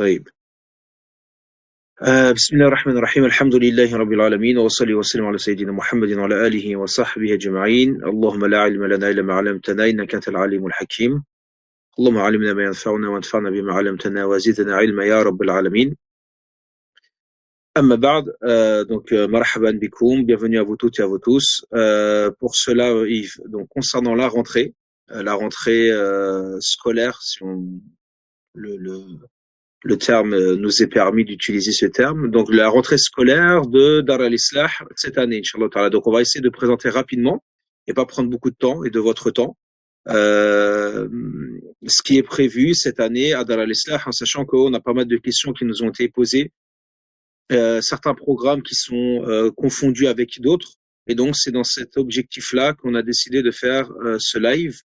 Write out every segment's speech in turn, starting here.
طيب. بسم الله الرحمن الرحيم الحمد لله رب العالمين وصلي وسلم على سيدنا محمد وعلى آله وصحبه أجمعين اللهم لا علم لنا إلا ما علمتنا إنك أنت العليم الحكيم اللهم علمنا ما ينفعنا وانفعنا بما علمتنا وزدنا علما يا رب العالمين. أما بعد, marhaban bikoum, bienvenue à vous toutes et à vous tous. Pour cela, Yves, donc concernant la rentrée scolaire, si on, le terme nous est permis d'utiliser ce terme. Donc la rentrée scolaire de Dar al-Islah cette année, Inch'Allah Ta'ala. Donc on va essayer de présenter rapidement et pas prendre beaucoup de temps et de votre temps. Ce qui est prévu cette année à Dar al-Islah, en sachant qu'on a pas mal de questions qui nous ont été posées, certains programmes qui sont confondus avec d'autres. Et donc c'est dans cet objectif-là qu'on a décidé de faire ce live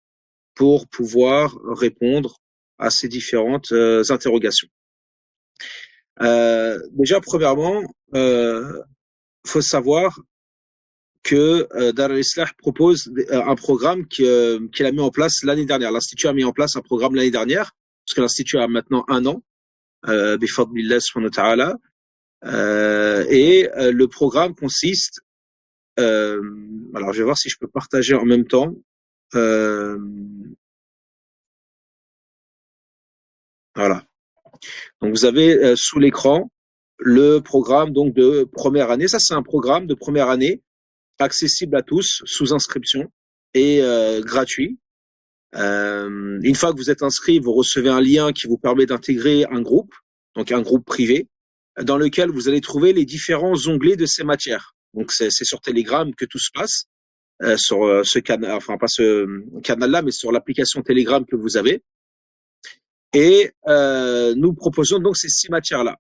pour pouvoir répondre à ces différentes interrogations. Déjà, premièrement, faut savoir que Dar al-Islah propose un programme qu'il a mis en place l'année dernière. L'Institut a mis en place un programme l'année dernière, parce que l'Institut a maintenant 1 an, bifadlillah subhanahu wa ta'ala. Le programme consiste, alors je vais voir si je peux partager en même temps. Voilà. Donc vous avez sous l'écran le programme donc de première année. Ça, c'est un programme de première année accessible à tous, sous inscription et gratuit. Une fois que vous êtes inscrit, vous recevez un lien qui vous permet d'intégrer un groupe, donc un groupe privé, dans lequel vous allez trouver les différents onglets de ces matières. Donc c'est sur Telegram que tout se passe, sur ce canal, enfin pas ce canal-là, mais sur l'application Telegram que vous avez. Et nous proposons donc ces 6 matières-là.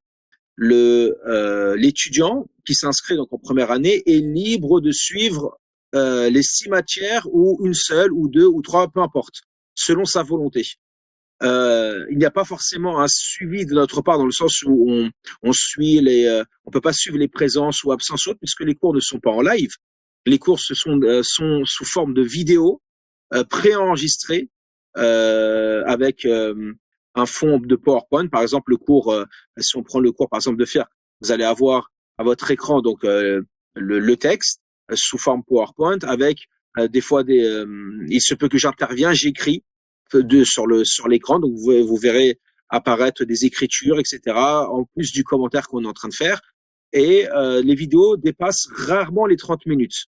L'étudiant qui s'inscrit donc en première année est libre de suivre les 6 matières ou une seule ou 2 ou 3, peu importe, selon sa volonté. Il n'y a pas forcément un suivi de notre part dans le sens où on suit on peut pas suivre les présences ou absences autres puisque les cours ne sont pas en live. Les cours sont sous forme de vidéos préenregistrées avec un fond de PowerPoint. Par exemple, le cours, si on prend le cours par exemple de faire, vous allez avoir à votre écran donc le texte sous forme PowerPoint avec des fois il se peut que j'interviens, j'écris sur l'écran, donc vous verrez apparaître des écritures, etc. en plus du commentaire qu'on est en train de faire. Et les vidéos dépassent rarement les 30 minutes.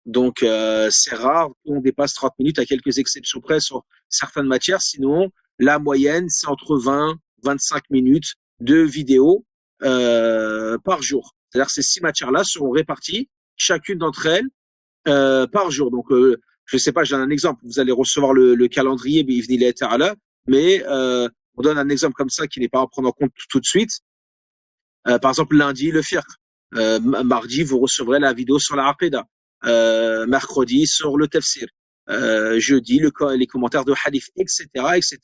Donc c'est rare qu'on dépasse 30 minutes à quelques exceptions près sur certaines matières. Sinon, la moyenne, c'est entre 20 25 minutes de vidéos par jour. C'est-à-dire que ces 6 matières-là seront réparties, chacune d'entre elles, par jour. Donc, je sais pas, j'ai un exemple. Vous allez recevoir le calendrier, mais on donne un exemple comme ça qui n'est pas à prendre en compte tout de suite. Par exemple, lundi, le fiqh. Mardi, vous recevrez la vidéo sur la Aqidah. Mercredi, sur le tafsir. Jeudi, les commentaires de hadith, etc., etc.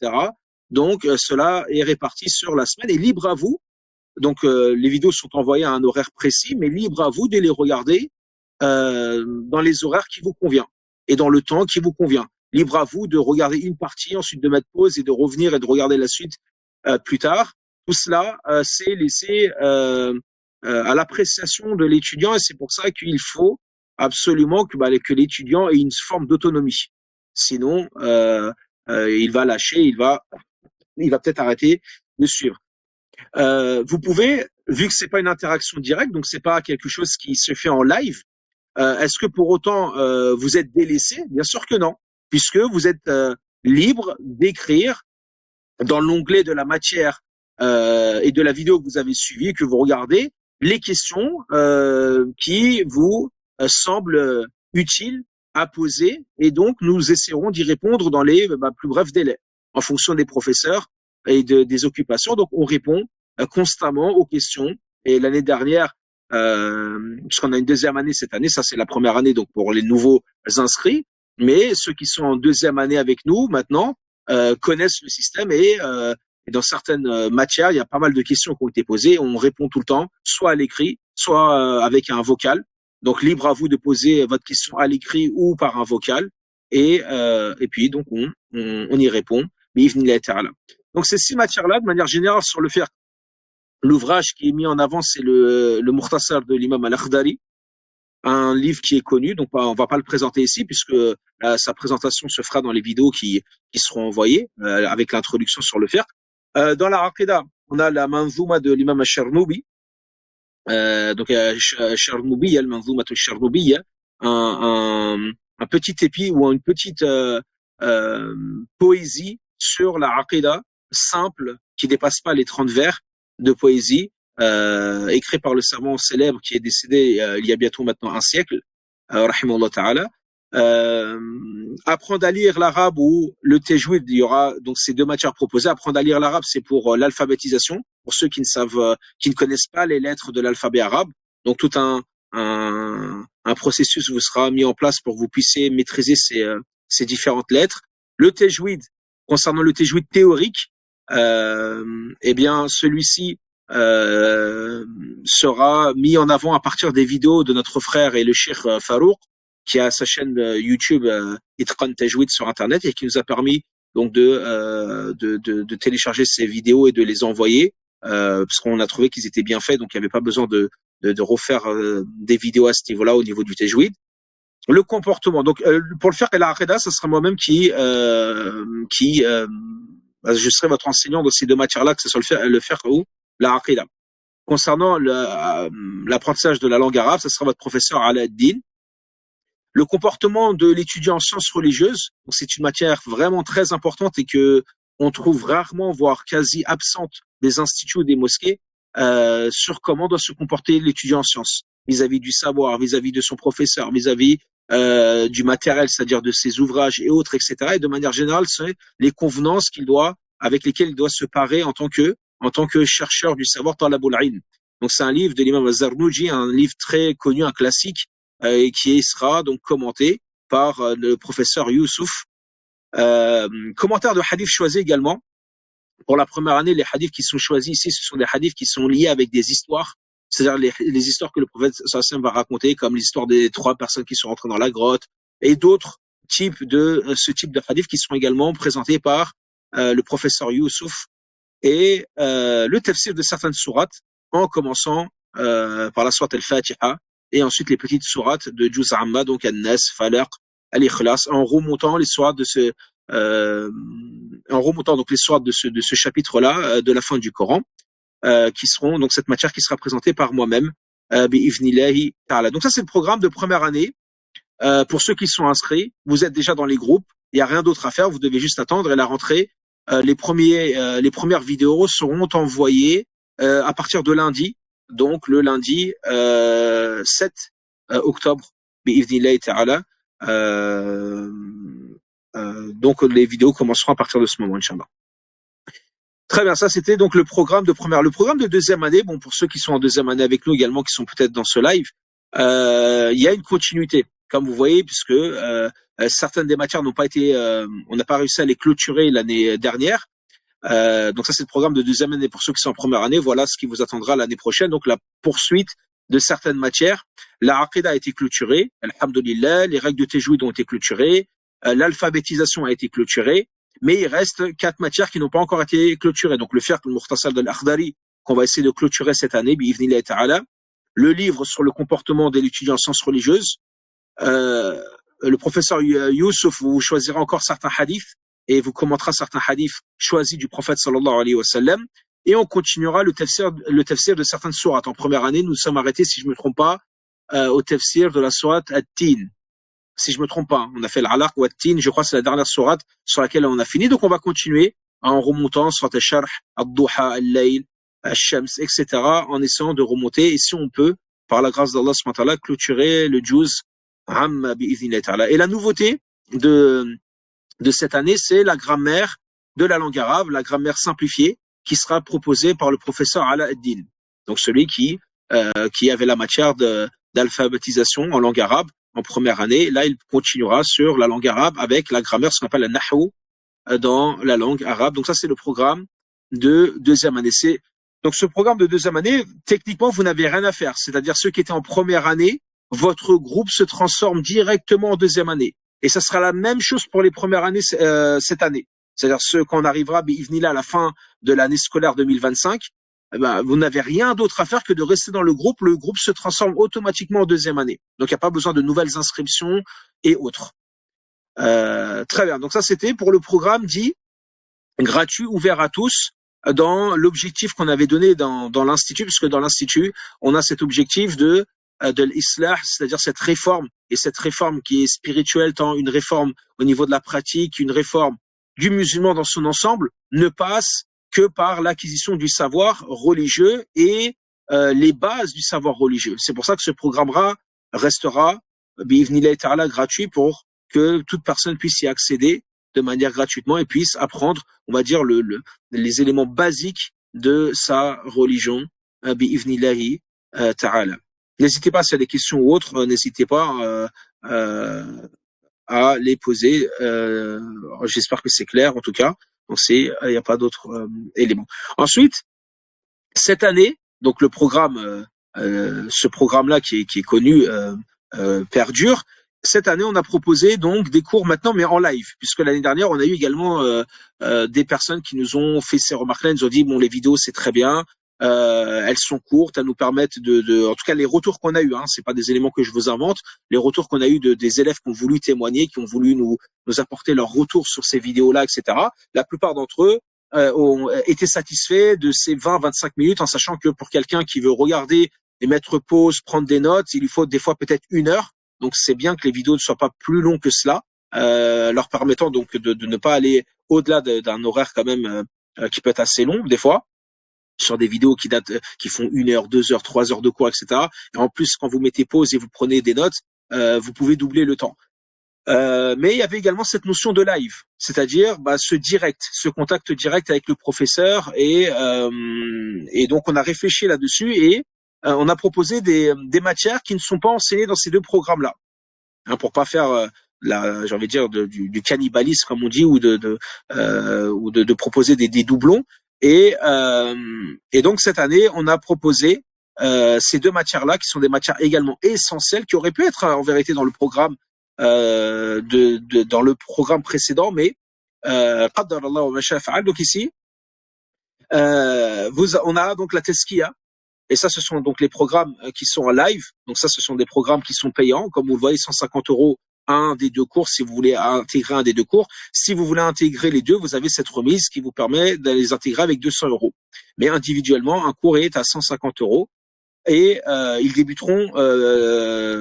Donc, cela est réparti sur la semaine et libre à vous. Donc, les vidéos sont envoyées à un horaire précis, mais libre à vous de les regarder dans les horaires qui vous convient et dans le temps qui vous convient. Libre à vous de regarder une partie, ensuite de mettre pause et de revenir et de regarder la suite plus tard. Tout cela, c'est laissé à l'appréciation de l'étudiant et c'est pour ça qu'il faut absolument que l'étudiant ait une forme d'autonomie. Sinon, il va lâcher, il va peut-être arrêter de suivre. Vous pouvez, vu que c'est pas une interaction directe, donc c'est pas quelque chose qui se fait en live, est-ce que pour autant vous êtes délaissé? Bien sûr que non, puisque vous êtes libre d'écrire dans l'onglet de la matière et de la vidéo que vous avez suivie, que vous regardez, les questions qui vous semblent utiles à poser, et donc nous essaierons d'y répondre dans les plus brefs délais, en fonction des professeurs et des occupations. Donc on répond constamment aux questions. Et l'année dernière, puisqu'on a une deuxième année cette année, ça c'est la première année donc pour les nouveaux inscrits, mais ceux qui sont en deuxième année avec nous maintenant connaissent le système et dans certaines matières, il y a pas mal de questions qui ont été posées. On répond tout le temps, soit à l'écrit, soit avec un vocal. Donc libre à vous de poser votre question à l'écrit ou par un vocal. Et puis donc on y répond. Donc ces 6 matières-là, de manière générale sur le fiqh, L'ouvrage qui est mis en avant, c'est le Mukhtasar de l'imam Al-Akhdari, un livre qui est connu, donc on va pas le présenter ici puisque sa présentation se fera dans les vidéos qui seront envoyées avec l'introduction sur le fiqh. Dans la Aqida, on a la Manzouma de l'imam Al-Sharnoubi, donc Charnoubi, il y a le Manzoumat al-Charnoubi, il y a un petit épi ou une petite euh, poésie sur la Aqida simple qui dépasse pas les 30 vers de poésie, écrit par le savant célèbre qui est décédé il y a bientôt maintenant un siècle, rahimahullah ta'ala. Apprendre à lire l'arabe ou le tajwid, il y aura donc ces deux matières proposées. Apprendre à lire l'arabe, c'est pour l'alphabétisation, pour ceux qui ne savent, qui ne connaissent pas les lettres de l'alphabet arabe. Donc tout un processus vous sera mis en place pour que vous puissiez maîtriser ces différentes lettres. Le tajwid, concernant le tajwid théorique, eh bien celui-ci sera mis en avant à partir des vidéos de notre frère et le cheikh Farouk, qui a sa chaîne YouTube Itqan Tajwid sur Internet et qui nous a permis donc de télécharger ces vidéos et de les envoyer parce qu'on a trouvé qu'ils étaient bien faits, donc il n'y avait pas besoin de refaire des vidéos à ce niveau-là au niveau du Tajwid. Le comportement, donc pour le faire et la Aqida, ce sera moi-même je serai votre enseignant dans ces deux matières-là, que ce soit le fiqh ou la Aqida. Concernant l'apprentissage de la langue arabe, ce sera votre professeur Ala-ad-Din. Le comportement de l'étudiant en sciences religieuses, c'est une matière vraiment très importante et que on trouve rarement, voire quasi absente des instituts ou des mosquées, sur comment doit se comporter l'étudiant en sciences vis-à-vis du savoir, vis-à-vis de son professeur, vis-à-vis du matériel, c'est-à-dire de ses ouvrages et autres, etc. Et de manière générale, c'est les convenances avec lesquelles il doit se parer en tant que chercheur du savoir, talabul ilm. Donc c'est un livre de l'imam Az-Zarnuji, un livre très connu, un classique, et qui sera donc commenté par le professeur Youssouf. Commentaire de hadith choisi également. Pour la première année, les hadiths qui sont choisis ici, ce sont des hadiths qui sont liés avec des histoires, c'est-à-dire les histoires que le prophète sallallahu va raconter, comme l'histoire des 3 personnes qui sont rentrées dans la grotte, et d'autres types de ce type de hadiths qui seront également présentés par le professeur Youssouf, et le tafsir de certaines sourates, en commençant par la sourate al-Fatiha, et ensuite les petites sourates de Juz Amma, donc An-Nas, Falaq, Al-Ikhlas, en remontant les sourates en remontant donc les sourates de ce chapitre-là, de la fin du Coran, qui seront donc cette matière qui sera présentée par moi-même, bi'ivnillahi ta'ala. Donc ça c'est le programme de première année. Pour ceux qui sont inscrits, vous êtes déjà dans les groupes, il n'y a rien d'autre à faire, vous devez juste attendre et la rentrée. Les premières vidéos seront envoyées à partir de lundi, donc le lundi 7 octobre, bi'ivnillahi ta'ala. Donc les vidéos commenceront à partir de ce moment, Inch'Allah. Très bien, ça c'était donc le programme de première. Le programme de deuxième année, bon pour ceux qui sont en deuxième année avec nous également, qui sont peut-être dans ce live, il y a une continuité, comme vous voyez, puisque certaines des matières n'ont pas été, on n'a pas réussi à les clôturer l'année dernière. Donc ça c'est le programme de deuxième année pour ceux qui sont en première année. Voilà ce qui vous attendra l'année prochaine. Donc la poursuite de certaines matières. La Aqida a été clôturée, alhamdulillah. Les règles de Tajwid ont été clôturées. L'alphabétisation a été clôturée. Mais il reste 4 matières qui n'ont pas encore été clôturées. Donc le fiqh, le Mukhtasar de l'Akhdari, qu'on va essayer de clôturer cette année, bi'ivnillahi ta'ala. Le livre sur le comportement de l'étudiant en sciences religieuses. Le professeur Youssouf vous choisira encore certains hadiths et vous commentera certains hadiths choisis du prophète sallallahu alayhi wa sallam. Et on continuera le tafsir de certaines sourates. En première année, nous sommes arrêtés, si je ne me trompe pas, au tafsir de la sourate At-Tin. Si je me trompe pas, on a fait l'Alaq ou At-Tin, je crois que c'est la dernière sourate sur laquelle on a fini. Donc on va continuer en remontant sur Al-Sharh, Al-Duha, Al-Layl, Al-Shams, etc. en essayant de remonter. Et si on peut, par la grâce d'Allah subhanahu wa ta'ala, clôturer le Juz Amma bi'idhnillahi ta'ala. Et la nouveauté de cette année, c'est la grammaire de la langue arabe, la grammaire simplifiée, qui sera proposée par le professeur Ala ad-Din. Donc celui qui avait la matière d'alphabétisation en langue arabe en première année. Là, il continuera sur la langue arabe avec la grammaire, ce qu'on appelle la nahwu dans la langue arabe. Donc ça, c'est le programme de deuxième année. Donc ce programme de deuxième année, techniquement, vous n'avez rien à faire. C'est-à-dire ceux qui étaient en première année, votre groupe se transforme directement en deuxième année. Et ça sera la même chose pour les premières années cette année. C'est-à-dire ceux qu'on arrivera, bi'ivnillah, à la fin de l'année scolaire 2025, eh ben, vous n'avez rien d'autre à faire que de rester dans le groupe. Le groupe se transforme automatiquement en deuxième année. Donc, il n'y a pas besoin de nouvelles inscriptions et autres. Très bien. Donc, ça, c'était pour le programme dit gratuit, ouvert à tous, dans l'objectif qu'on avait donné dans l'institut, puisque dans l'institut, on a cet objectif de l'islah, c'est-à-dire cette réforme, et cette réforme qui est spirituelle, tant une réforme au niveau de la pratique, une réforme du musulman dans son ensemble, ne passe que par l'acquisition du savoir religieux et les bases du savoir religieux. C'est pour ça que ce programme restera, bi'ivnillahi ta'ala, gratuit pour que toute personne puisse y accéder de manière gratuitement et puisse apprendre, on va dire, les éléments basiques de sa religion, bi'ivnillahi ta'ala. N'hésitez pas s'il y a des questions ou autres, n'hésitez pas à les poser. J'espère que c'est clair en tout cas. Donc il n'y a pas d'autres éléments. Ensuite, cette année, donc le programme, ce programme-là qui est connu perdure. Cette année, on a proposé donc des cours maintenant, mais en live, puisque l'année dernière, on a eu également des personnes qui nous ont fait ces remarques-là, ils nous ont dit bon, les vidéos c'est très bien, elles sont courtes, elles nous permettent en tout cas les retours qu'on a eu, hein, c'est pas des éléments que je vous invente, les retours qu'on a eu des élèves qui ont voulu témoigner, qui ont voulu nous apporter leur retour sur ces vidéos-là, etc. La plupart d'entre eux ont été satisfaits de ces 20-25 minutes, en sachant que pour quelqu'un qui veut regarder et mettre pause, prendre des notes, il lui faut des fois peut-être 1 heure. Donc c'est bien que les vidéos ne soient pas plus longues que cela, leur permettant donc de ne pas aller au-delà d'un horaire quand même qui peut être assez long des fois, sur des vidéos qui font 1 heure, 2 heures, 3 heures de cours, etc. Et en plus, quand vous mettez pause et vous prenez des notes, vous pouvez doubler le temps. Mais il y avait également cette notion de live, c'est-à-dire ce contact direct avec le professeur, et donc on a réfléchi là-dessus et on a proposé des matières qui ne sont pas enseignées dans ces deux programmes-là, hein, pour pas faire j'ai envie de dire du cannibalisme comme on dit, ou de proposer des doublons. Et donc cette année, on a proposé ces deux matières-là, qui sont des matières également essentielles, qui auraient pu être en vérité dans le programme dans le programme précédent, mais qaddarallahu wa ma sha'a fa'al. Donc ici, on a donc la Tezkiya, et ça, ce sont donc les programmes qui sont en live. Donc ça, ce sont des programmes qui sont payants, comme vous le voyez, 150 € un des deux cours, si vous voulez intégrer un des deux cours. Si vous voulez intégrer les deux, vous avez cette remise qui vous permet de les intégrer avec 200 €. Mais individuellement, un cours est à 150 €. Et ils débuteront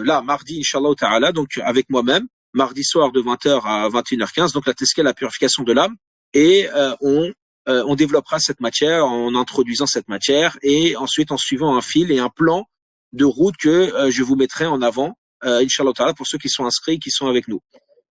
là, mardi, Inch'Allah Ta'ala, donc avec moi-même, mardi soir de 20 h à 21 h 15, donc la Tezkiya, la purification de l'âme. Et on développera cette matière en introduisant cette matière, et ensuite en suivant un fil et un plan de route que je vous mettrai en avant, Inch'Allah Ta'ala, pour ceux qui sont inscrits, qui sont avec nous.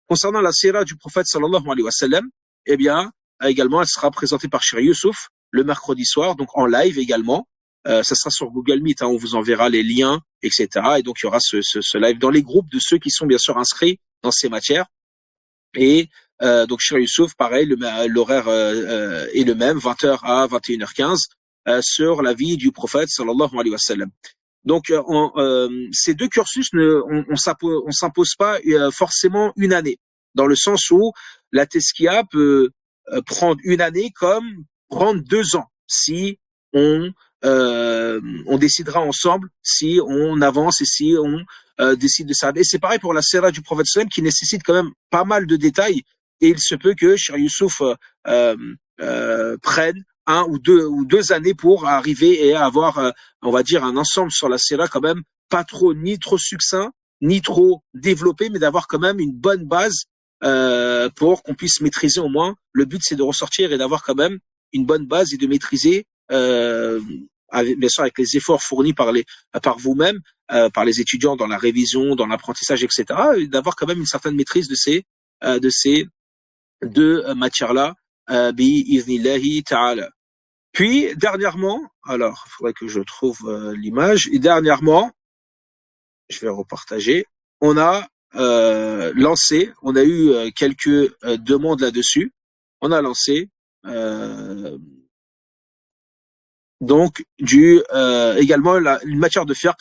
Concernant la sira du prophète sallallahu alayhi wa sallam, eh bien, également, elle sera présentée par Cheikh Youssouf le mercredi soir, donc en live également. Ça sera sur Google Meet, hein, on vous enverra les liens, etc. Et donc, il y aura ce live dans les groupes de ceux qui sont bien sûr inscrits dans ces matières. Et donc, Cheikh Youssouf, pareil, l'horaire est le même, 20 h à 21 h 15, sur la vie du prophète sallallahu alayhi wa sallam. Donc, ces deux cursus, on s'impose pas forcément une année, dans le sens où la Tezkiya peut prendre une année comme prendre 2 ans, si on décidera ensemble, si on avance et si on décide de s'arrêter. Et c'est pareil pour la Sira du prophète sallam, qui nécessite quand même pas mal de détails, et il se peut que Cheikh Youssouf prenne 1 ou 2 années pour arriver et avoir, on va dire, un ensemble sur la Sira quand même pas trop, ni trop succinct, ni trop développé, mais d'avoir quand même une bonne base pour qu'on puisse maîtriser au moins. Le but, c'est de ressortir et d'avoir quand même une bonne base et de maîtriser, bien sûr avec les efforts fournis par vous-même, par les étudiants dans la révision, dans l'apprentissage, etc., et d'avoir quand même une certaine maîtrise de ces deux matières-là, bi'iznillahi ta'ala. Puis, dernièrement, alors, il faudrait que je trouve l'image, et dernièrement, je vais repartager, on a lancé, on a eu quelques demandes là-dessus, on a lancé donc également une matière de fiqh,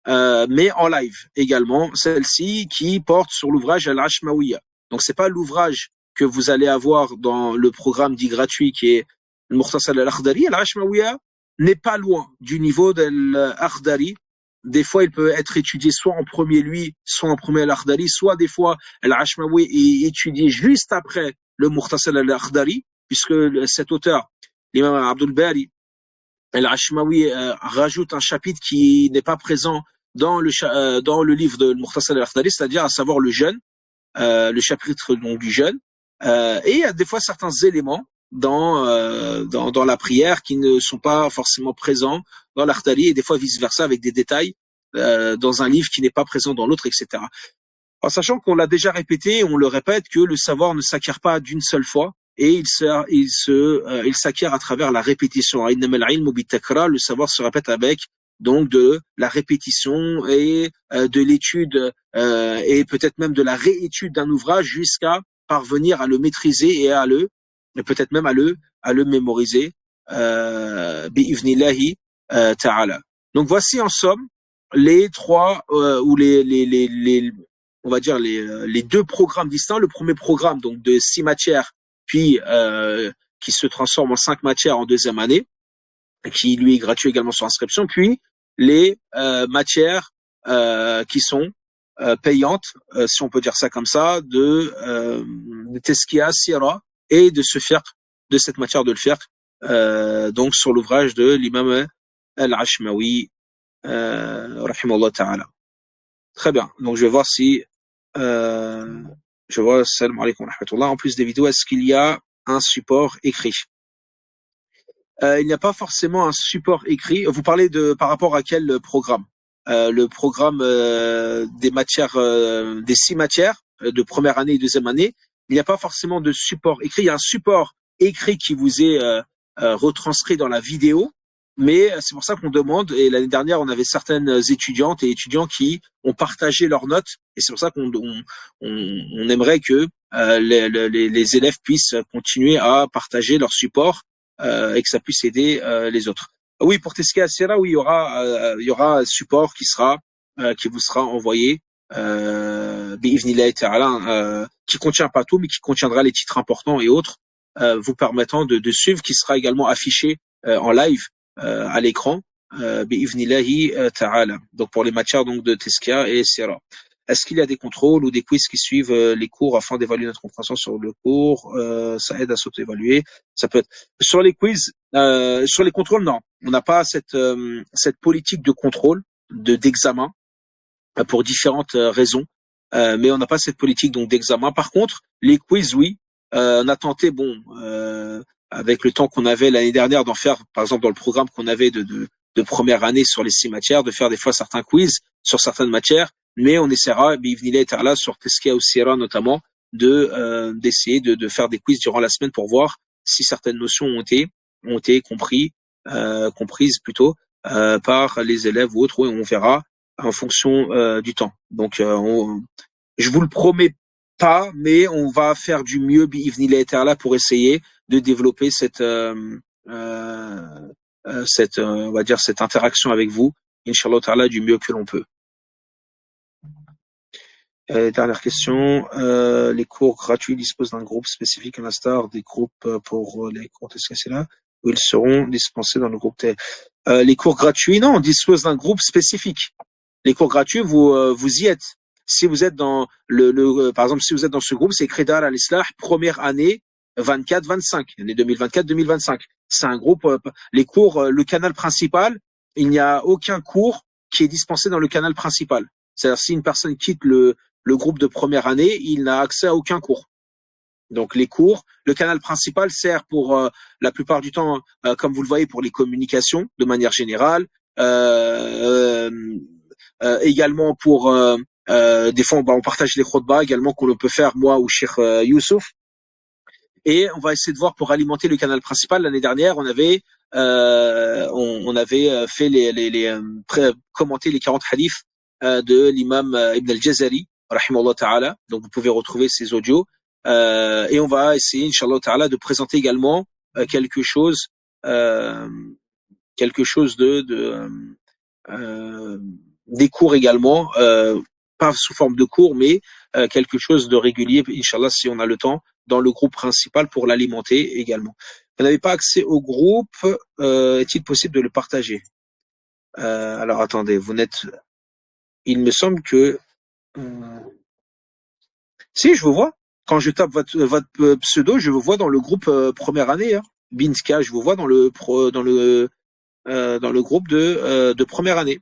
mais en live également, celle-ci qui porte sur l'ouvrage Al-Ashmawiya. Donc c'est pas l'ouvrage que vous allez avoir dans le programme dit gratuit qui est le Mukhtasar al-Akhdari. Al-Ashmawiya, n'est pas loin du niveau de l'Akhdari. Des fois, il peut être étudié soit en premier lui, soit en premier l'Akhdari, soit des fois l'Ashmawi est étudié juste après le Mukhtasar al-Akhdari, puisque cet auteur, l'imam Abdul Bari, l'Ashmawi rajoute un chapitre qui n'est pas présent dans le livre de Mukhtasar al-Akhdari, c'est-à-dire à savoir le jeûne, le chapitre donc, du jeûne, et il y a des fois certains éléments dans la prière qui ne sont pas forcément présents dans l'Akhdari, et des fois vice-versa avec des détails dans un livre qui n'est pas présent dans l'autre, etc. En sachant qu'on l'a déjà répété, on le répète, que le savoir ne s'acquiert pas d'une seule fois, et il s'acquiert à travers la répétition. Le savoir se répète avec donc de la répétition et de l'étude et peut-être même de la réétude d'un ouvrage jusqu'à parvenir à le maîtriser et peut-être même à le mémoriser. Bi'ivnillahi ta'ala. Donc voici en somme les trois ou on va dire les deux programmes distincts. Le premier programme donc de 6 matières, puis qui se transforme en 5 matières en deuxième année, qui lui est gratuit également sur inscription, puis les matières qui sont payantes, si on peut dire ça comme ça, de Tezkia, Sira et de ce fiqh, de cette matière de le fiqh, donc sur l'ouvrage de l'imam al-Ashmawi, rahimahullah ta'ala. Très bien. Donc je vais voir si je vois, salam alaykoum wa rahmatullah. En plus des vidéos, est-ce qu'il y a un support écrit? Il n'y a pas forcément un support écrit. Vous parlez par rapport à quel programme? Le programme des matières, des 6 matières de première année et deuxième année. Il n'y a pas forcément de support écrit. Il y a un support écrit qui vous est retranscrit dans la vidéo. Mais c'est pour ça qu'on demande, et l'année dernière, on avait certaines étudiantes et étudiants qui ont partagé leurs notes, et c'est pour ça on aimerait que les élèves puissent continuer à partager leur support et que ça puisse aider les autres. Oui, pour Teskia Sierra, oui, il y aura un support qui vous sera envoyé qui contient pas tout, mais qui contiendra les titres importants et autres, vous permettant de suivre, qui sera également affiché en live à l'écran, ta'ala. Donc pour les matières donc de Teskia et Sierra. Est-ce qu'il y a des contrôles ou des quiz qui suivent les cours afin d'évaluer notre compréhension sur le cours? Ça aide à s'auto-évaluer. Ça peut être sur les quiz, sur les contrôles, non. On n'a pas cette politique de contrôle, d'examen pour différentes raisons, mais on n'a pas cette politique donc d'examen. Par contre, les quiz, oui. On a tenté, bon, avec le temps qu'on avait l'année dernière d'en faire, par exemple dans le programme qu'on avait de première année sur les 6 matières, de faire des fois certains quiz sur certaines matières, mais on essaiera, bi'ivnillah ta'ala, sur Teskia ou Sierra notamment, d'essayer de faire des quiz durant la semaine pour voir si certaines notions ont été comprises plutôt par les élèves ou autres. Oui, on verra en fonction du temps. Donc, je vous le promets pas, mais on va faire du mieux bi'ivnillah ta'ala pour essayer de développer on va dire cette interaction avec vous, Inch'Allah ta'ala, du mieux que l'on peut. Dernière question, les cours gratuits disposent d'un groupe spécifique à l'instar des groupes pour les cours TSCA, où ils seront dispensés dans le groupe T. Les cours gratuits, non, on dispose d'un groupe spécifique. Les cours gratuits, vous y êtes. Si vous êtes dans par exemple, si vous êtes dans ce groupe, c'est écrit Dar al-Islah, première année 24-25, année 2024-2025. C'est un groupe, les cours, le canal principal, il n'y a aucun cours qui est dispensé dans le canal principal. C'est-à-dire, si une personne quitte le groupe de première année, il n'a accès à aucun cours. Donc les cours, le canal principal sert pour la plupart du temps, comme vous le voyez, pour les communications de manière générale, également pour des fois on partage les khutbahs également qu'on peut faire moi ou Cheikh Youssouf, et on va essayer de voir pour alimenter le canal principal. L'année dernière on avait fait commenter les 40 hadiths de l'imam Ibn al-Jazari rahimahullah ta'ala, donc vous pouvez retrouver ces audios. Et on va essayer, Inch'Allah Ta'ala, de présenter également quelque chose des cours également, pas sous forme de cours, mais quelque chose de régulier, Inch'Allah, si on a le temps, dans le groupe principal pour l'alimenter également. Vous n'avez pas accès au groupe. Est-il possible de le partager? Alors attendez, vous n'êtes. Il me semble que si je vous vois. Quand je tape votre pseudo, je vous vois dans le groupe première année. Hein. Binska, je vous vois dans le groupe de première année.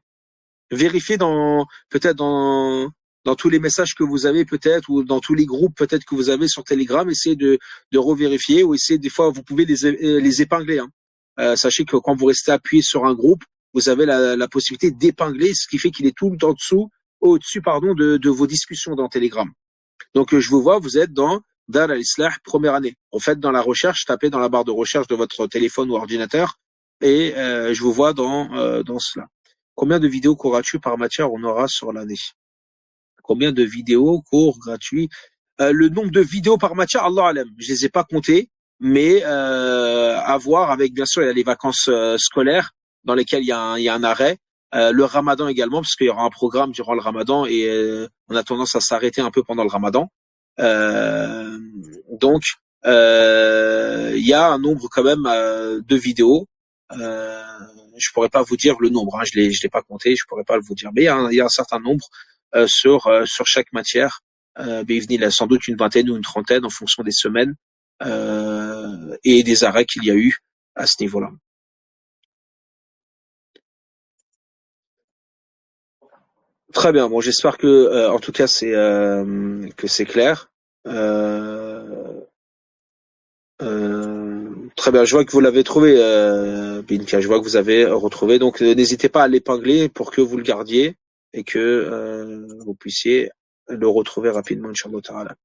Vérifiez peut-être dans tous les messages que vous avez peut-être ou dans tous les groupes peut-être que vous avez sur Telegram, essayez de revérifier ou essayez des fois vous pouvez les épingler. Hein. Sachez que quand vous restez appuyé sur un groupe, vous avez la possibilité d'épingler, ce qui fait qu'il est tout en dessous, au-dessus pardon de vos discussions dans Telegram. Donc je vous vois, vous êtes dans Dar al-Islah première année. En fait, dans la recherche, tapez dans la barre de recherche de votre téléphone ou ordinateur et je vous vois dans cela. Combien de vidéos cours gratuits par matière on aura sur l'année? Combien de vidéos cours gratuits? Le nombre de vidéos par matière, Allah alam. Je les ai pas comptés, mais à voir avec, bien sûr, il y a les vacances scolaires dans lesquelles il y a un arrêt. Le ramadan également, parce qu'il y aura un programme durant le ramadan et on a tendance à s'arrêter un peu pendant le ramadan. Euh, donc, il y a un nombre quand même de vidéos. Euh, je pourrais pas vous dire le nombre, hein, je l'ai pas compté, je pourrais pas vous dire, mais il y a un certain nombre sur chaque matière. Il y a sans doute une vingtaine ou une trentaine en fonction des semaines et des arrêts qu'il y a eu à ce niveau-là. Très bien. Bon, j'espère que, en tout cas, que c'est clair. Euh, très bien. Je vois que vous l'avez trouvé, Binka. Je vois que vous avez retrouvé. Donc, n'hésitez pas à l'épingler pour que vous le gardiez et que vous puissiez le retrouver rapidement, Inch'Allah Ta'ala.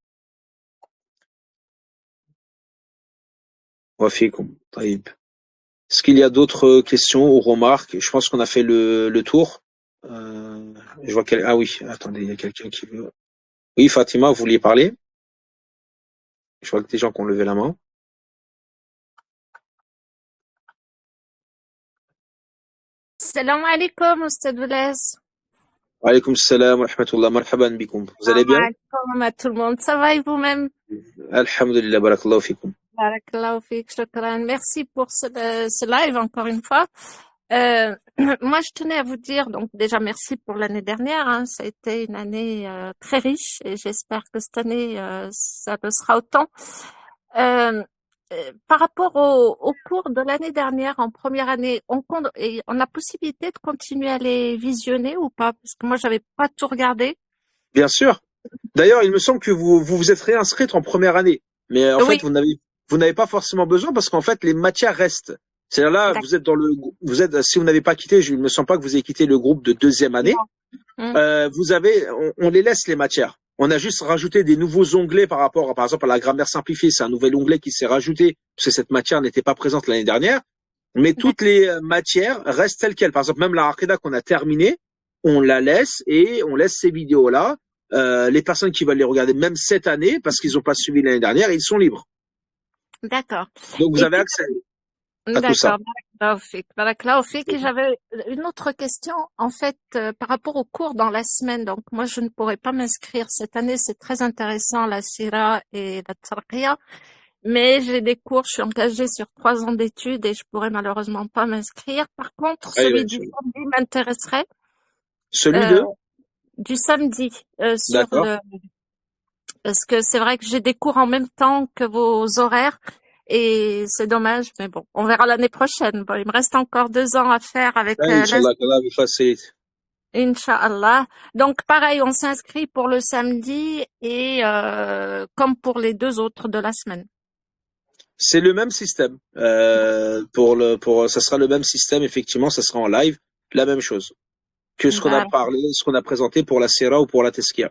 Wa fikum. Taïb. Est-ce qu'il y a d'autres questions ou remarques? Je pense qu'on a fait le tour. Je vois ah oui, attendez, il y a quelqu'un qui veut. Oui, Fatima, vous vouliez parler? Je vois que des gens qui ont levé la main. Salam alaikum, Ustad Boulez. Wa alaykoum salam wa rahmatullah, marhaban bikoum. Vous allez bien? Salam alaikum à tout le monde. Ça va et vous-même? Alhamdulillah, barakallahu fikoum. Barakallahu fik, shukran. Merci pour ce live encore une fois. Moi, je tenais à vous dire, donc déjà merci pour l'année dernière. Hein. Ça a été une année très riche et j'espère que cette année, ça le sera autant. Euh, Par rapport au cours de l'année dernière, en première année, on a possibilité de continuer à les visionner ou pas? Parce que moi, j'avais pas tout regardé. Bien sûr. D'ailleurs, il me semble que vous vous êtes réinscrite en première année. Mais en Oui, fait, vous n'avez pas forcément besoin parce qu'en fait, les matières restent. C'est-à-dire là, d'accord. si vous n'avez pas quitté, je ne me sens pas que vous ayez quitté le groupe de deuxième année. Non. Mm. On les laisse les matières. On a juste rajouté des nouveaux onglets par exemple, à la grammaire simplifiée. C'est un nouvel onglet qui s'est rajouté parce que cette matière n'était pas présente l'année dernière. Mais toutes D'accord. les matières restent telles quelles. Par exemple, même la Aqida qu'on a terminée, on la laisse et on laisse ces vidéos-là. Les personnes qui veulent les regarder, même cette année, parce qu'ils n'ont pas suivi l'année dernière, ils sont libres. D'accord. Donc vous Et avez puis, accès à tout ça. d'accord. Barakallahu fik. Barakallahu fik. Et j'avais une autre question, en fait, par rapport aux cours dans la semaine. Donc, moi, je ne pourrais pas m'inscrire cette année. C'est très intéressant, la sira et la tarqiya. Mais j'ai des cours, je suis engagée sur 3 ans d'études et je pourrais malheureusement pas m'inscrire. Par contre, Allez, celui du samedi m'intéresserait, celui euh, de, du samedi, sur d'accord. parce que c'est vrai que j'ai des cours en même temps que vos horaires et c'est dommage, mais bon, on verra l'année prochaine. Bon, il me reste encore 2 ans à faire avec Inch'Allah, qu'Allah vous facilite. Inch'Allah. Donc pareil, on s'inscrit pour le samedi et comme pour les 2 autres de la semaine. C'est le même système. Ça sera le même système, effectivement, ça sera en live, la même chose que ce qu'on a Bar- parlé, ce qu'on a présenté pour la Sera ou pour la Teskia.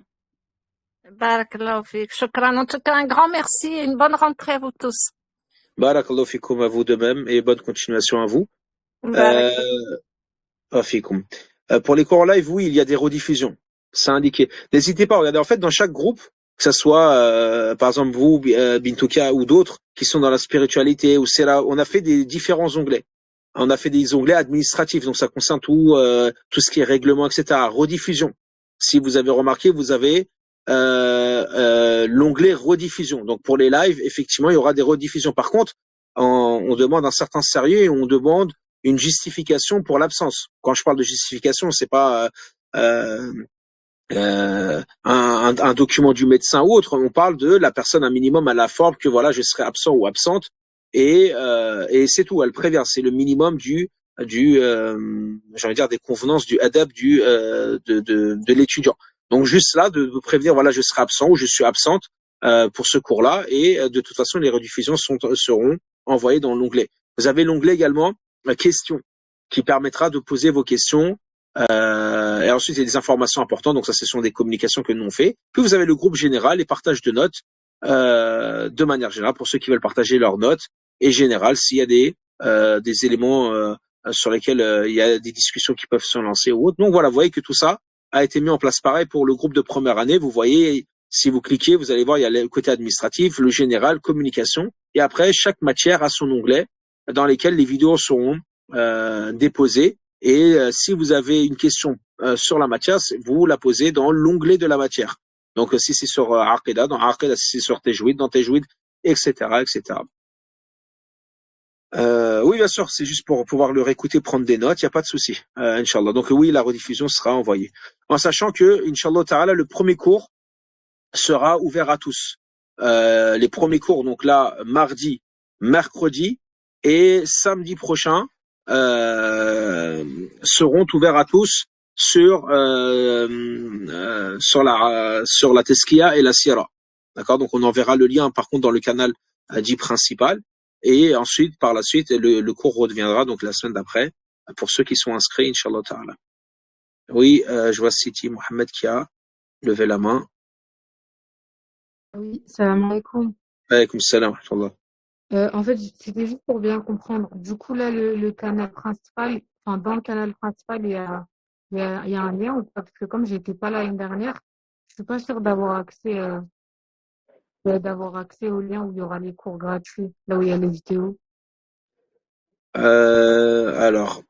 Barakallahu fik. Shukran. En tout cas, un grand merci et une bonne rentrée à vous tous. Barakallahu fikoum à vous de même et bonne continuation à vous. Euh, Barak. Fikoum. Pour les cours en live, oui, il y a des rediffusions. C'est indiqué. N'hésitez pas à regarder. En fait, dans chaque groupe, que ce soit, par exemple, vous, Bintouka ou d'autres qui sont dans la spiritualité ou c'est là, on a fait des différents onglets. On a fait des onglets administratifs, donc ça concerne tout ce qui est règlement, etc. Rediffusion. Si vous avez remarqué, vous avez l'onglet rediffusion. Donc pour les lives, effectivement, il y aura des rediffusions. Par contre, on demande un certain sérieux et on demande une justification pour l'absence. Quand je parle de justification, c'est pas euh, un document du médecin ou autre. On parle de la personne un minimum à la forme que voilà, je serai absent ou absente et c'est tout. Elle prévient. C'est le minimum j'ai envie de dire des convenances du adab de l'étudiant. Donc juste là de prévenir voilà, je serai absent ou je suis absente pour ce cours-là et de toute façon les rediffusions seront envoyées dans l'onglet. Vous avez l'onglet également questions qui permettra de poser vos questions et ensuite, il y a des informations importantes. Donc ça, ce sont des communications que nous on fait. Puis vous avez le groupe général et partage de notes de manière générale pour ceux qui veulent partager leurs notes et général s'il y a des éléments sur lesquels il y a des discussions qui peuvent se lancer ou autre. Donc voilà, vous voyez que tout ça a été mis en place pareil pour le groupe de première année. Vous voyez, si vous cliquez, vous allez voir, il y a le côté administratif, le général, communication. Et après, chaque matière a son onglet dans lesquels les vidéos seront déposées. Et si vous avez une question sur la matière, vous la posez dans l'onglet de la matière. Donc si c'est sur Aqida, dans Aqida, si c'est sur Tajwid, dans Tajwid, etc., etc. Oui, bien sûr, c'est juste pour pouvoir le réécouter, prendre des notes, il n'y a pas de souci, Inch'Allah. Donc oui, la rediffusion sera envoyée. En sachant que, Inch'Allah Ta'ala, le premier cours sera ouvert à tous. Les premiers cours, donc là, mardi, mercredi et samedi prochain, seront ouverts à tous sur la Teskia et la Sierra. D'accord? Donc on enverra le lien par contre dans le canal dit principal et ensuite par la suite le cours redeviendra donc la semaine d'après pour ceux qui sont inscrits Inch'Allah Ta'ala. Oui, je vois Siti Mohamed qui a levé la main. Oui, salam alaikum. Alaykoum salam wa rahmatullah. En fait, c'était juste pour bien comprendre. Du coup, là, le canal principal, enfin, dans le canal principal, il y a un lien ou pas? Parce que comme j'étais pas là l'année dernière, je suis pas sûre d'avoir accès au lien où il y aura les cours gratuits, là où il y a les vidéos. Alors,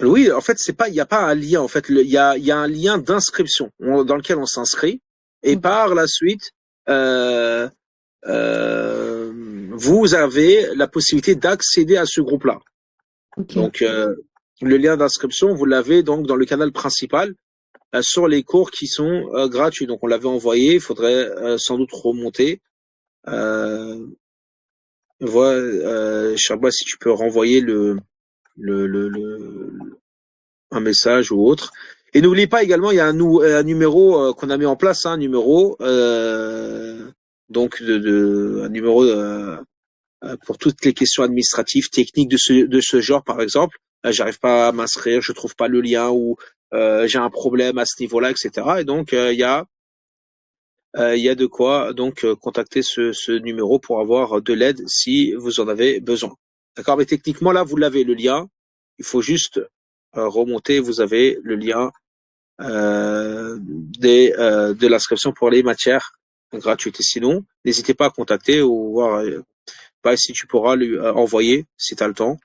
oui, en fait, il n'y a pas un lien. En fait, il y a un lien d'inscription dans lequel on s'inscrit. Et Ok. par la suite, euh, vous avez la possibilité d'accéder à ce groupe-là. Ok. Donc, le lien d'inscription, vous l'avez donc dans le canal principal sur les cours qui sont gratuits. Donc, on l'avait envoyé. Il faudrait sans doute remonter. Voilà, Sherba, si tu peux renvoyer le, un message ou autre. Et n'oubliez pas également, il y a un numéro qu'on a mis en place, un numéro donc un numéro pour toutes les questions administratives, techniques de ce genre, par exemple. J'arrive pas à m'inscrire, je trouve pas le lien ou j'ai un problème à ce niveau-là, etc. Et donc il y a de quoi donc contacter ce numéro pour avoir de l'aide si vous en avez besoin. D'accord, mais techniquement là vous l'avez le lien. Il faut juste remonter. Vous avez le lien de l'inscription pour les matières gratuites. Et sinon, n'hésitez pas à contacter ou voir si tu pourras lui envoyer si tu as le temps,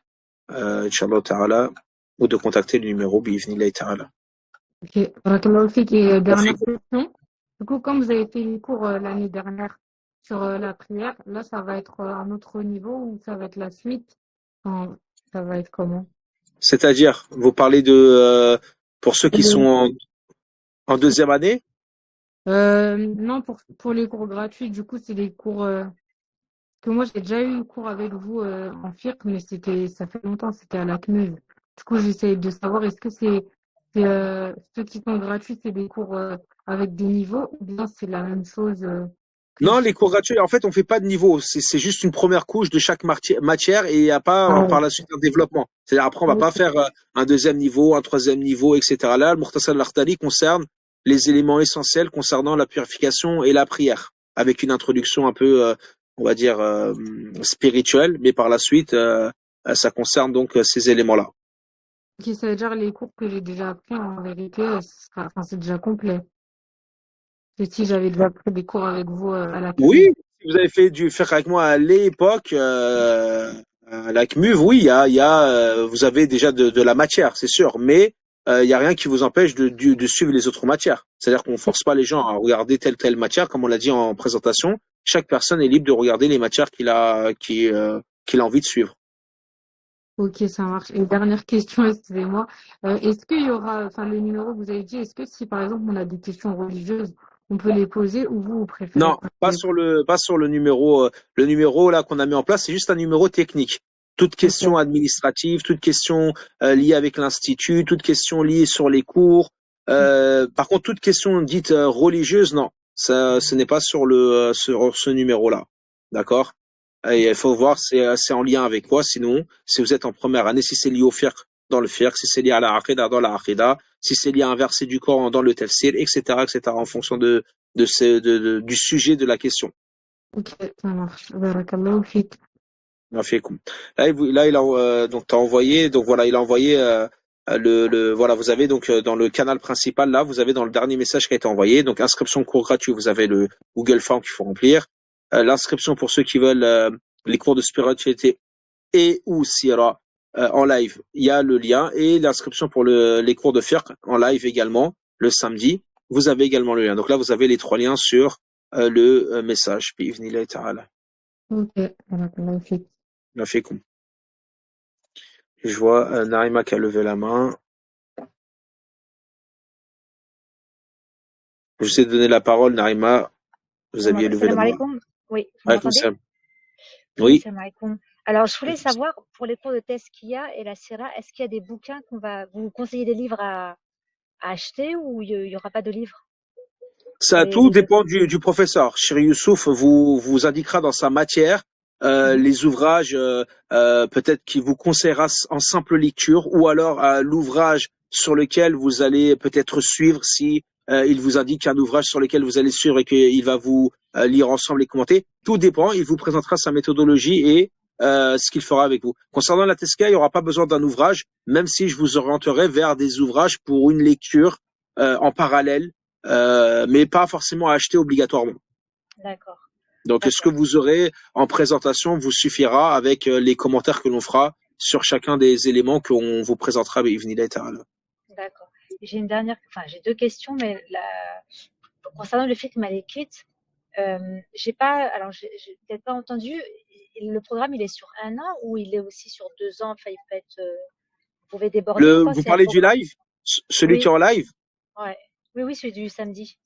Inch'Allah Ta'ala, ou de contacter le numéro bi'ivnillahi Ta'ala. Ok. Barakallahu fik. Et dernière question. Du coup, comme vous avez fait les cours l'année dernière sur la prière, là, ça va être un autre niveau ou ça va être la suite? Enfin, ça va être comment? C'est-à-dire, vous parlez pour ceux qui sont en deuxième année. Non, pour les cours gratuits, du coup, c'est des cours que moi j'ai déjà eu cours avec vous en FIRC, mais ça fait longtemps, c'était à la CNUS. Du coup, j'essaie de savoir est-ce que ceux qui sont gratuits, c'est des cours avec des niveaux ou bien c'est la même chose que Non, les cours gratuits, en fait, on fait pas de niveau. C'est juste une première couche de chaque matière et il n'y a pas Ah, par la suite un développement. C'est-à-dire après, on va pas ok. faire un deuxième niveau, un troisième niveau, etc. Là, le Mukhtasar al-Akhdari concerne les éléments essentiels concernant la purification et la prière, avec une introduction un peu, on va dire, spirituelle, mais par la suite, ça concerne donc ces éléments-là. Ok, ça veut dire les cours que j'ai déjà appris en vérité, enfin, c'est déjà complet. Et si j'avais déjà pris des cours avec vous à la CNUS. Oui, si vous avez fait du faire avec moi à l'époque, à la CMUV, oui, vous avez déjà de la matière, c'est sûr, mais il y a rien qui vous empêche de suivre les autres matières. C'est-à-dire qu'on force pas les gens à regarder telle matière, comme on l'a dit en présentation. Chaque personne est libre de regarder les matières qu'il a envie de suivre. Ok, ça marche. Et dernière question, excusez-moi. Est-ce qu'il y aura, enfin, le numéro que vous avez dit, est-ce que si par exemple on a des questions religieuses, on peut les poser ou vous préférez Non, pas pas sur le numéro là qu'on a mis en place, c'est juste un numéro technique. Toute question Ok. administrative, toute question liée avec l'institut, toute question liée sur les cours. Par contre, toute question dite religieuse, non, ça, ce n'est pas sur sur ce numéro-là. D'accord? Et il faut voir, c'est en lien avec quoi. Sinon, si vous êtes en première année, si c'est lié au fiqh, dans le fiqh, si c'est lié à la aqidah, dans la aqidah, si c'est lié à un verset du Coran, dans le tafsir, etc., etc., en fonction du sujet de la question. Ok, ça marche. Barakallahu fik. Afikum. Là, donc t'as envoyé, donc voilà, il a envoyé voilà, vous avez donc dans le canal principal là, vous avez dans le dernier message qui a été envoyé, donc inscription cours gratuit, vous avez le Google Form qu'il faut remplir, l'inscription pour ceux qui veulent les cours de spiritualité et ou Sira en live, il y a le lien et l'inscription pour les cours de fiqh en live également le samedi, vous avez également le lien. Donc là, vous avez les trois liens sur le message. Bi'idhnillahi ta'ala. Ok, barakallahu fik. Afikum. Je vois Naïma qui a levé la main. Je vous ai donné la parole, Naïma. Vous aviez levé la Salam main. alaikum. Oui, vous Alaykoum m'entendez? salam. Oui, Oui. salam alaikum. Alors, je voulais savoir, pour les cours de Tezkiya et la Sira, est-ce qu'il y a des bouquins vous conseillez des livres à acheter ou il y aura pas de livres pour Ça tout dépend du professeur. Chéri Youssouf vous indiquera dans sa matière Mhm. les ouvrages peut-être qui vous conseillera en simple lecture ou alors l'ouvrage sur lequel vous allez peut-être suivre si il vous indique un ouvrage sur lequel vous allez suivre et qu'il va vous lire ensemble et commenter. Tout dépend. Il vous présentera sa méthodologie et ce qu'il fera avec vous. Concernant la Tesca, il n'y aura pas besoin d'un ouvrage, même si je vous orienterai vers des ouvrages pour une lecture en parallèle mais pas forcément à acheter obligatoirement. D'accord, Donc, ce que d'accord, vous aurez en présentation vous suffira avec les commentaires que l'on fera sur chacun des éléments qu'on vous présentera. d'accord. J'ai une dernière, enfin, j'ai deux questions, mais concernant le fiqh malikite, j'ai pas, alors j'ai peut-être pas entendu, le programme il est sur un an ou il est aussi sur 2 ans, enfin, il peut être, vous pouvez déborder ou pas, Vous c'est un parlez du programme. live, celui qui est Oui, en live. ouais. Oui, oui, celui du samedi.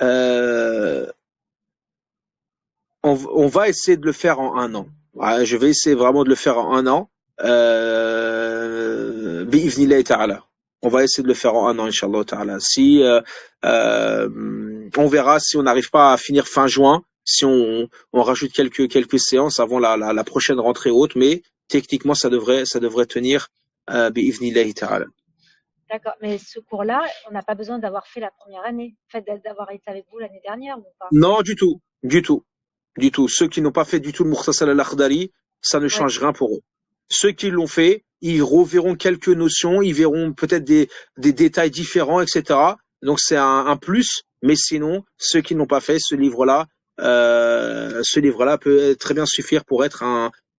Euh, on va essayer de le faire en un an. Ouais, je vais essayer vraiment de le faire en un an. Bi'ivnillahi ta'ala. On va essayer de le faire en un an, Inch'Allah ta'ala. Si, on verra si on n'arrive pas à finir fin juin, si on rajoute quelques séances avant la prochaine rentrée haute, mais techniquement, ça devrait tenir, bi'ivnillahi ta'ala. D'accord, mais ce cours-là, on n'a pas besoin d'avoir fait la première année, en fait, d'avoir été avec vous l'année dernière ou pas? Non, du tout, du tout. Du tout. Ceux qui n'ont pas fait du tout le Mukhtasar al-Akhdari, ça ne Oui, change rien pour eux. Ceux qui l'ont fait, ils reverront quelques notions, ils verront peut-être des détails différents, etc. Donc c'est un plus, mais sinon, ceux qui n'ont pas fait ce livre-là peut très bien suffire pour être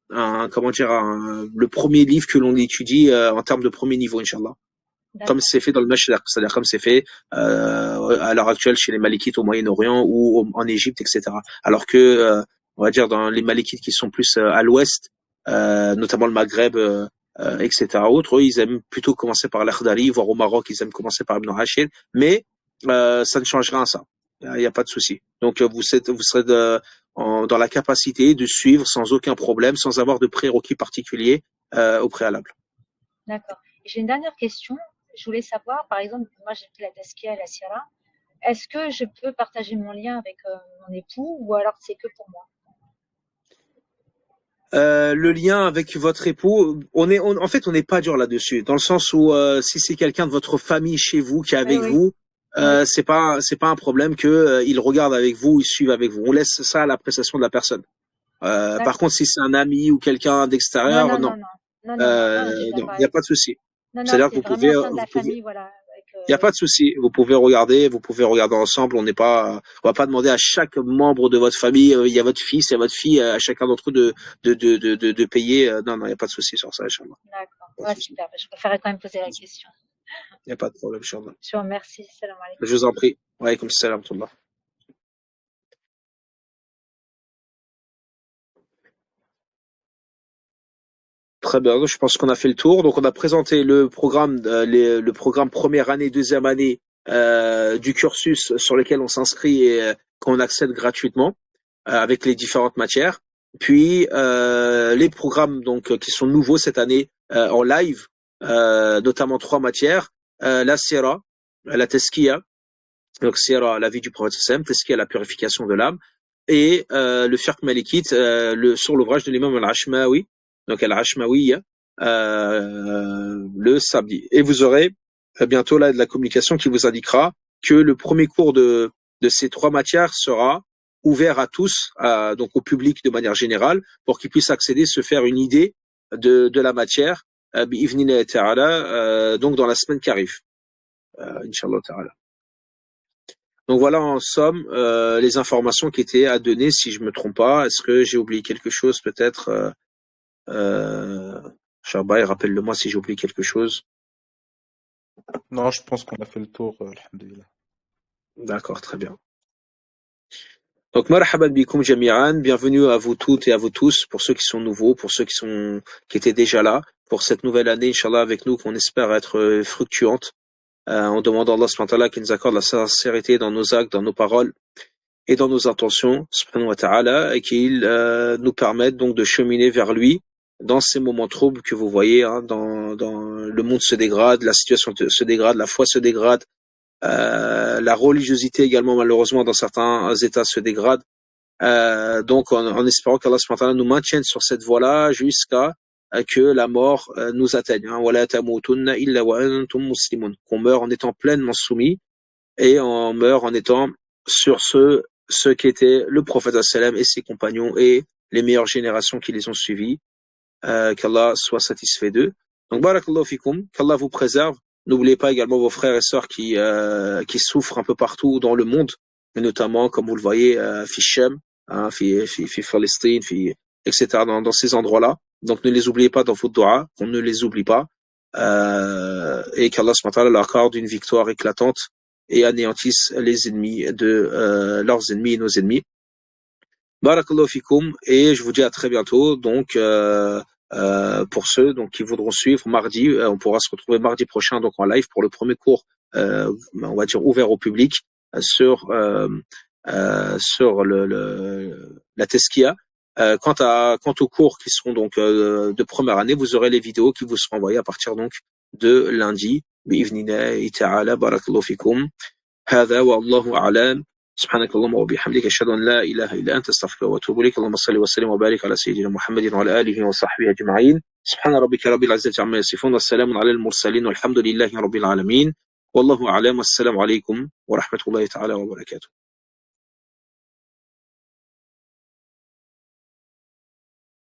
comment dire, le premier livre que l'on étudie en termes de premier niveau, Inch'Allah, comme d'accord, c'est fait dans le Mashriq, c'est-à-dire comme c'est fait à l'heure actuelle chez les Malikites au Moyen-Orient ou en Égypte, etc. Alors que, on va dire, dans les Malikites qui sont plus à l'ouest, notamment le Maghreb, etc. Autres, eux, ils aiment plutôt commencer par l'Akhdari, voire au Maroc, ils aiment commencer par Ibn Hashir, mais ça ne change rien à ça. Il n'y a pas de souci. Donc, vous serez dans la capacité de suivre sans aucun problème, sans avoir de prérequis particuliers au préalable. d'accord. J'ai une dernière question. Je voulais savoir, par exemple, moi j'ai fait la Taskia et la Sierra. Est-ce que je peux partager mon lien avec mon époux ou alors c'est que pour moi? Le lien avec votre époux, en fait, on n'est pas dur là-dessus, dans le sens où si c'est quelqu'un de votre famille chez vous qui est Oui, avec oui, vous, oui. c'est pas un problème que il regarde avec vous, il suive avec vous. On laisse ça à l'appréciation de la personne. Par D'accord. contre, si c'est un ami ou quelqu'un Non, d'extérieur, non, non, non, non. Non, non, non. Non, j'ai déjà non, il n'y a parlé. pas de souci. Non, non, C'est-à-dire que c'est vraiment au sein de la famille, voilà. Avec, il n'y a pas oui. de souci. Vous pouvez regarder ensemble. On va pas demander à chaque membre de votre famille, il y a votre fils, il y a votre fille, à chacun d'entre eux de payer. Non, non, il n'y a pas de souci sur ça, Inch'Allah. D'accord. Pas de Ouais, souci. super. Je préférais quand même poser la question. Il n'y a pas de problème, Inch'Allah. Je vous remercie. Salam Je alaikum. vous en prie. Wa alaykoum salam. Très bien, je pense qu'on a fait le tour. Donc on a présenté le programme, le programme première année, deuxième année du cursus sur lequel on s'inscrit et qu'on accède gratuitement avec les différentes matières. Puis les programmes donc qui sont nouveaux cette année en live, notamment 3 matières, la sira, la tazkiya, donc sira, la vie du prophète sallam, tazkiya, la purification de l'âme, et le fiqh malikite sur l'ouvrage de l'imam al-Ashmawi, donc al-Ashmawiyya, le samedi. Et vous aurez bientôt là de la communication qui vous indiquera que le premier cours de ces 3 matières sera ouvert à tous, donc au public de manière générale, pour qu'ils puissent accéder, se faire une idée de la matière, bi'ivnillah ta'ala, donc dans la semaine qui arrive, Inch'Allah ta'ala. Donc voilà en somme les informations qui étaient à donner, si je me trompe pas. Est-ce que j'ai oublié quelque chose peut-être Shabbai, rappelle-le-moi si j'ai oublié quelque chose. Non, je pense qu'on a fait le tour, alhamdulillah. D'accord, très bien. Donc marhaban bikum jami'an, bienvenue à vous toutes et à vous tous, pour ceux qui sont nouveaux, pour ceux qui étaient déjà là, pour cette nouvelle année, Inch'Allah, avec nous, qu'on espère être fructuante. On demande à Allah subhanahu wa ta'ala qu'il nous accorde la sincérité dans nos actes, dans nos paroles et dans nos intentions, subhanahu wa ta'ala, et qu'il nous permette donc de cheminer vers lui dans ces moments troubles que vous voyez, hein, dans le monde se dégrade, la situation se dégrade, la foi se dégrade, la religiosité également malheureusement dans certains États se dégrade. Donc en espérant qu'Allah subhanahu wa ta'ala nous maintienne sur cette voie-là jusqu'à que la mort nous atteigne. Wala tamutunna illa wa antum muslimun. Qu'on meurt en étant pleinement soumis et on meurt en étant sur ce qu'était le prophète sallam et ses compagnons et les meilleures générations qui les ont suivis. Qu'Allah soit satisfait d'eux. Donc barakallahu fikum, qu'Allah vous préserve. N'oubliez pas également vos frères et sœurs qui souffrent un peu partout dans le monde, et notamment, comme vous le voyez, fi Shem, fi Palestine, etc. dans ces endroits-là. Donc ne les oubliez pas dans vos doigts, qu'on ne les oublie pas, et qu'Allah subhanahu wa ta'ala leur accorde une victoire éclatante et anéantisse les ennemis de leurs ennemis et nos ennemis. Barakallahu fikum, et je vous dis à très bientôt. Donc pour ceux donc qui voudront suivre mardi, on pourra se retrouver mardi prochain donc en live pour le premier cours, on va dire ouvert au public sur la tazkiya. Quant aux cours qui seront donc de première année, vous aurez les vidéos qui vous seront envoyées à partir donc de lundi. Bi'ivnillahi ta'ala, barakallahu fikum. هذا والله أعلم. سبحانك اللهم وبحمدك أشهد أن لا إله إلا أنت أستغفرك وأتوب إليك. اللهم صل وسلم وبارك على سيدنا محمد وعلى آله وصحبه أجمعين. سبحان ربك رب العزة عما يصفون والسلام على المرسلين والحمد لله رب العالمين. والله أعلم والسلام عليكم ورحمة الله تعالى وبركاته.